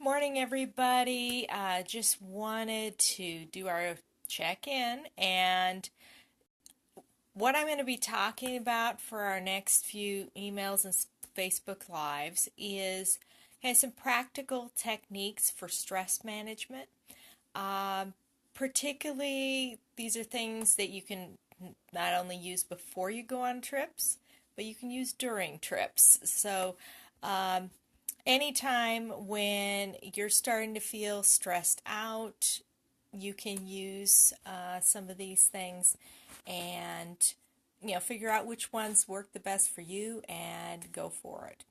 Morning, everybody. Just wanted to do our check-in, and what I'm going to be talking about for our next few emails and Facebook Lives is some practical techniques for stress management. Um, Particularly, these are things that you can not only use before you go on trips, but you can use during trips. So, um, anytime when you're starting to feel stressed out, you can use some of these things and figure out which ones work the best for you and go for it.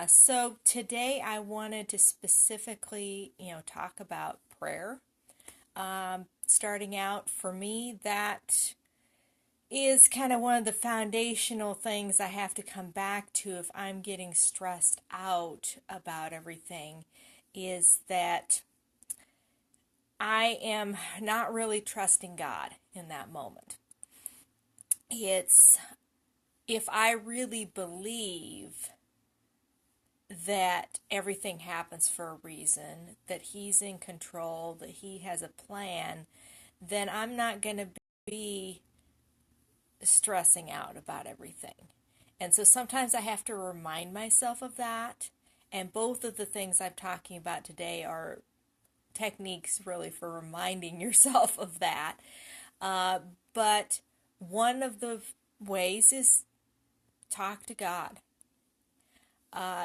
So today I wanted to specifically talk about prayer. Starting out, for me, that is kind of one of the foundational things I have to come back to if I'm getting stressed out about everything, is that I am not really trusting God in that moment. It's if I really believe that everything happens for a reason, that He's in control, that He has a plan, then I'm not going to be stressing out about everything. And so sometimes I have to remind myself of that. And both of the things I'm talking about today are techniques really for reminding yourself of that. But one of the ways is talk to God.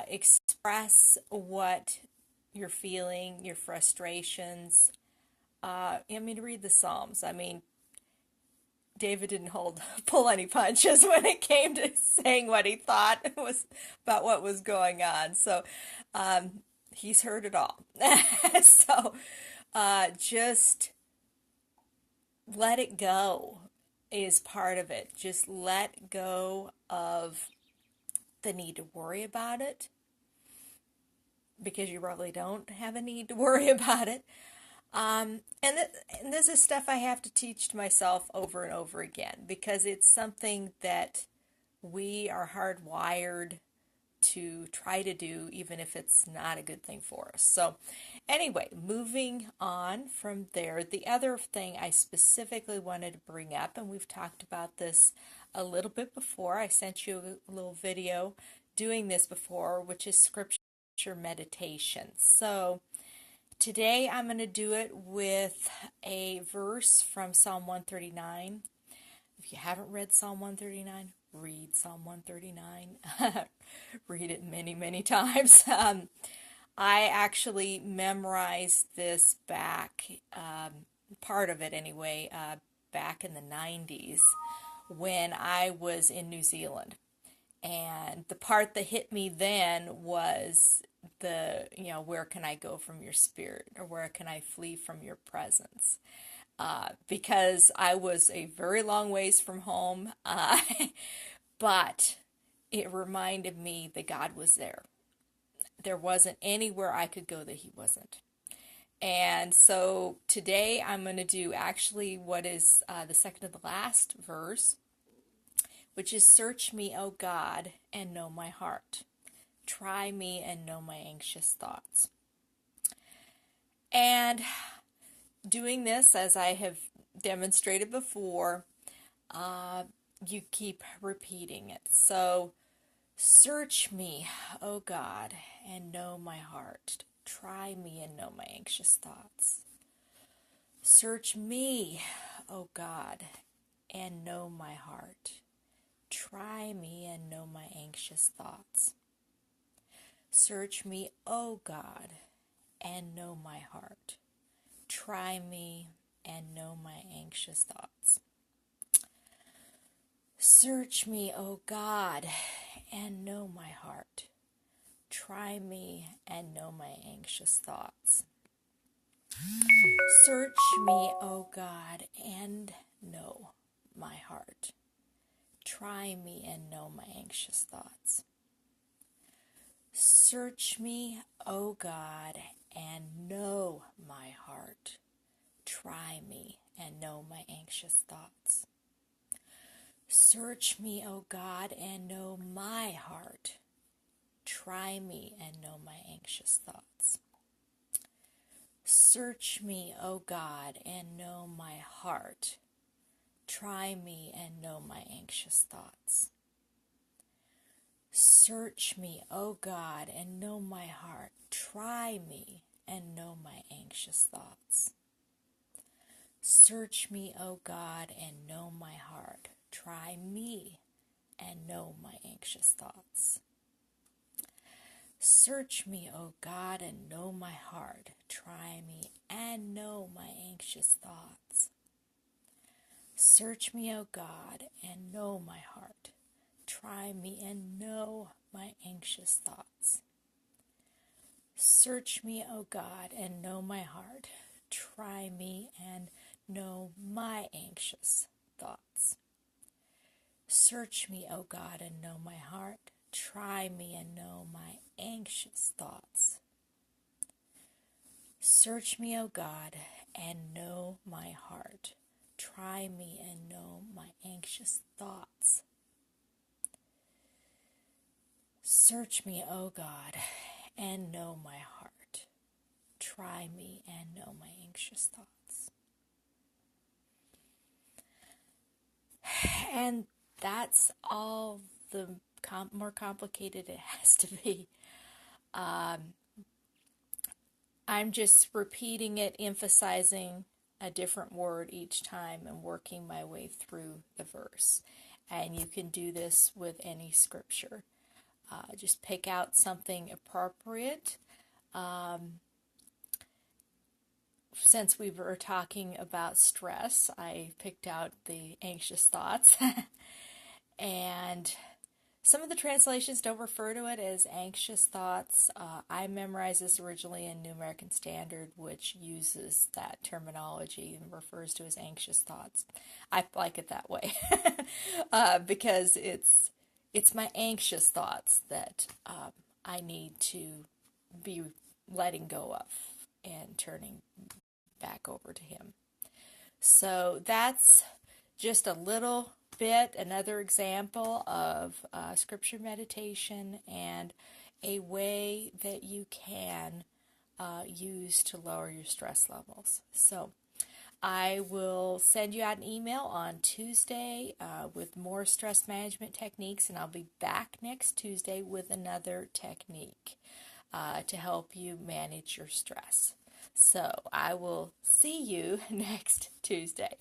Express what you're feeling, your frustrations. Read the Psalms. David didn't pull any punches when it came to saying what he thought was about what was going on. So he's heard it all. So just let it go is part of it. Just let go of the need to worry about it, because you probably don't have a need to worry about it. And this is stuff I have to teach to myself over and over again, because it's something that we are hardwired to try to do, even if it's not a good thing for us. So anyway, moving on from there, the other thing I specifically wanted to bring up, and we've talked about this a little bit before, I sent you a little video doing this before, which is scripture meditation. So today I'm going to do it with a verse from Psalm 139. If you haven't read Psalm 139, read Psalm 139. Read it many, many times. I actually memorized this back, part of it anyway, back in the 90s when I was in New Zealand. And the part that hit me then was where can I go from your spirit, or where can I flee from your presence? Because I was a very long ways from home, but it reminded me that God was there. There wasn't anywhere I could go that He wasn't. And so today I'm going to do actually what is the second to the last verse, which is, search me, O God, and know my heart. Try me and know my anxious thoughts. And doing this, as I have demonstrated before, you keep repeating it. So, search me, O God, and know my heart. Try me and know my anxious thoughts. Search me, O God, and know my heart. Try me and know my anxious thoughts. Search me, O God, and know my heart. Try me and know my anxious thoughts. Search me, O God, and know my heart. Try me and know my anxious thoughts. Search me, O God, and know my heart. Try me and know my anxious thoughts. Search me, O God, and know my heart. Try me and know my anxious thoughts. Search me, O God, and know my heart. Try me and know my anxious thoughts. Search me, O God, and know my heart. Try me and know my anxious thoughts. Search me, O God, and know my heart. Try me and know my anxious thoughts. Search me, O God, and know my heart. Try me and know my anxious thoughts. Search me, O God, and know my heart. Try me and know my anxious thoughts. Search me, O God, and know my heart. Try me and know my anxious thoughts. Search me, O God, and know my heart. Try me and know my anxious thoughts. Search me, O God, and know my heart. Try me and know my anxious thoughts. Search me, O God, and know my heart. Try me and know my anxious thoughts. Search me, O God, and know my heart. Try me and know my anxious thoughts. And that's all the more complicated it has to be. I'm just repeating it, emphasizing a different word each time and working my way through the verse. And you can do this with any scripture. Just pick out something appropriate. Since we were talking about stress, I picked out the anxious thoughts. And some of the translations don't refer to it as anxious thoughts. I memorized this originally in New American Standard, which uses that terminology and refers to as anxious thoughts. I like it that way because it's my anxious thoughts that I need to be letting go of and turning back over to Him. So that's just a little bit, another example of scripture meditation and a way that you can use to lower your stress levels. So I will send you out an email on Tuesday with more stress management techniques, and I'll be back next Tuesday with another technique to help you manage your stress. So I will see you next Tuesday.